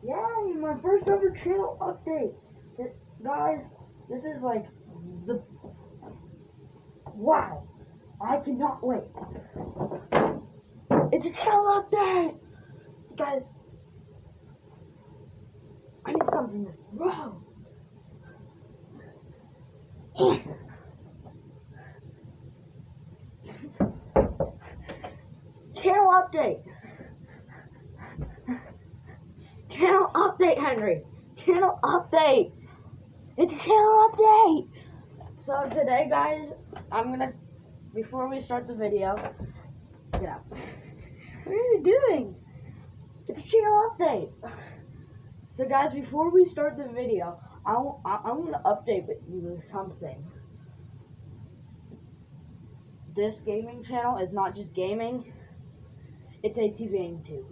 Yay, my first ever channel update. Guys, this is like the wow. I cannot wait. It's a channel update. Guys, I need something to grow. Channel update. Channel update, Henry. Channel update. It's a channel update. So today, guys, before we start the video, get out. What are you doing? It's a channel update. So guys, before we start the video, I'm going to update you with something. This gaming channel is not just gaming, it's ATVing too.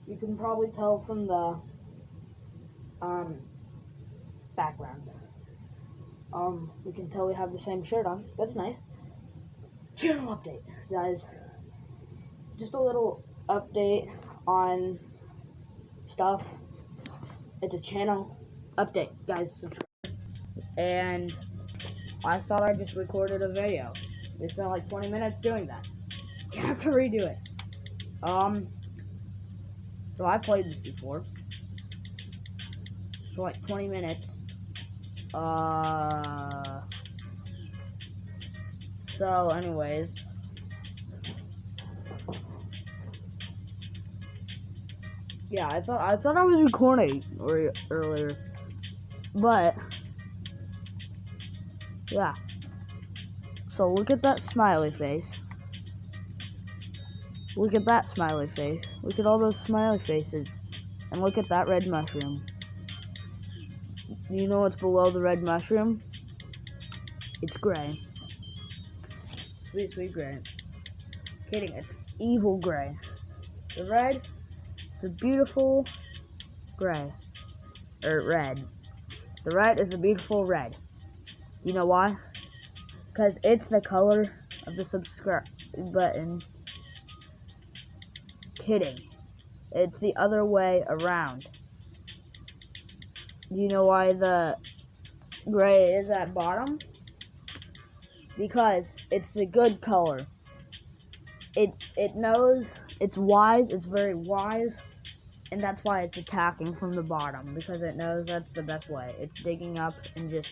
You can probably tell from the background. We can tell we have the same shirt on. That's nice. Channel update, guys. Just a little update on stuff. It's a channel update, guys. Subscribe. And I thought I just recorded a video. We spent like 20 minutes doing that. You have to redo it. So I played this before for like 20 minutes. So anyways, yeah, I thought I was recording earlier, but yeah. So look at that smiley face. Look at that smiley face. Look at all those smiley faces, and look at that red mushroom. You know what's below the red mushroom? It's gray. Sweet, sweet gray. Kidding, it's evil gray. The red, the beautiful gray. Red. The red is the beautiful red. You know why? Because it's the color of the subscribe button. Kidding. It's the other way around. You know why the gray is at bottom? Because it's the good color. It knows, it's wise, it's very wise, and that's why it's attacking from the bottom, because it knows that's the best way. It's digging up and just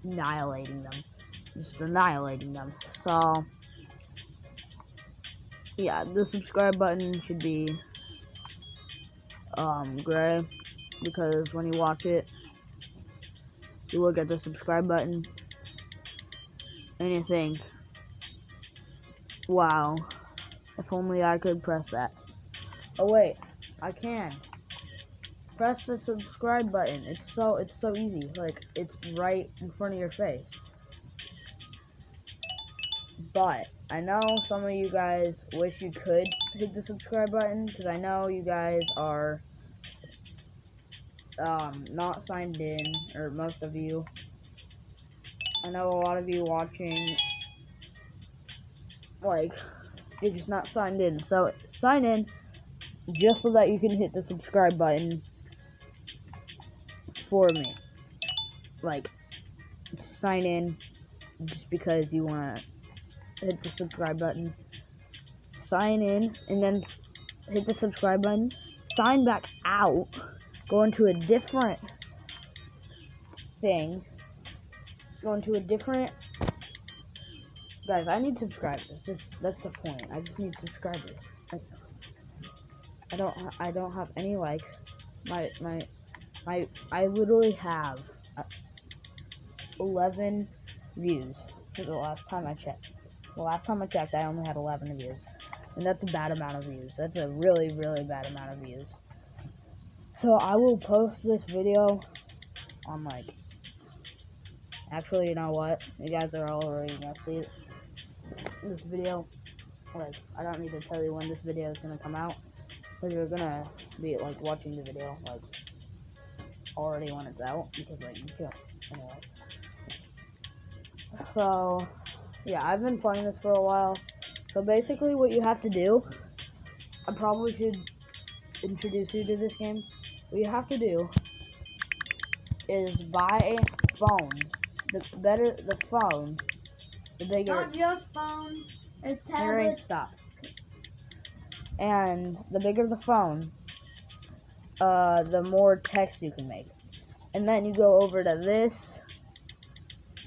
annihilating them. So yeah, the subscribe button should be gray, because when you watch it, you look at the subscribe button and you think, wow, if only I could press that. Oh wait, I can. Press the subscribe button. It's so easy. Like, it's right in front of your face. But I know some of you guys wish you could hit the subscribe button, because I know you guys are not signed in, or most of you. I know a lot of you watching, like, you're just not signed in. So sign in just so that you can hit the subscribe button for me. Like, sign in just because you want to hit the subscribe button. Sign in and then hit the subscribe button. Sign back out. Go into a different thing. Go into a different. Guys, I need subscribers. That's the point. I just need subscribers. I don't have any likes. I literally have 11 views for the last time I checked. The last time I checked, I only had 11 views. And that's a bad amount of views. That's a really, really bad amount of views. So I will post this video on, like, actually, you know what? You guys are already gonna see this video. Like, I don't need to tell you when this video is gonna come out, because you're gonna be, like, watching the video, like, already when it's out, because, like, you can't, anyway. So, yeah, I've been playing this for a while. So basically what you have to do, I probably should introduce you to this game, what you have to do is buy phones. The better the phone, the bigger. Not just phones, it's Henry, tablets. stop. And the bigger the phone, the more text you can make. And then you go over to this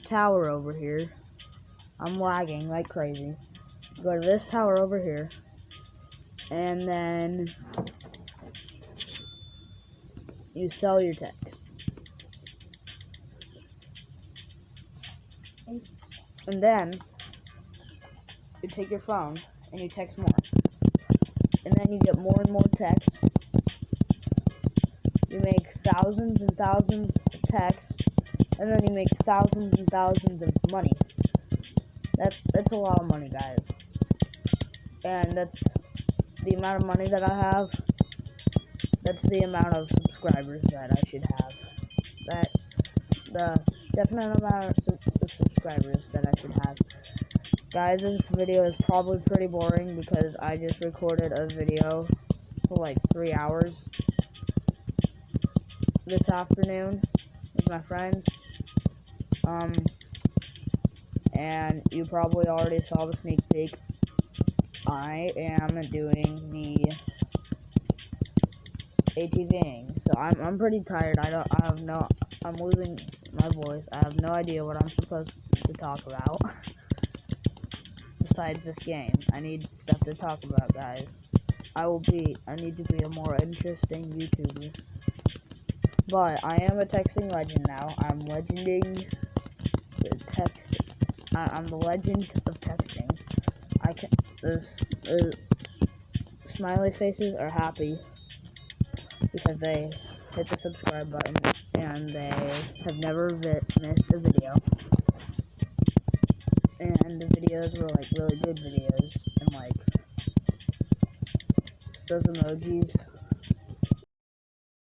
tower over here. I'm lagging like crazy. Go to this tower over here, and then you sell your text. And then you take your phone and you text more. And then you get more and more text. You make thousands and thousands of text, and then you make thousands and thousands of money. That's a lot of money, guys. And that's the amount of money that I have. That's the amount of subscribers that I should have. That's the definite amount of subscribers that I should have. Guys, this video is probably pretty boring because I just recorded a video for like 3 hours this afternoon with my friends. And you probably already saw the sneak peek. I am doing the ATVing, so I'm pretty tired. I'm losing my voice. I have no idea what I'm supposed to talk about besides this game. I need stuff to talk about, guys. I need to be a more interesting YouTuber. But I am a texting legend now. I'm legending the text. I'm the legend of texting. The smiley faces are happy because they hit the subscribe button and they have never missed a video. And the videos were like really good videos, and like those emojis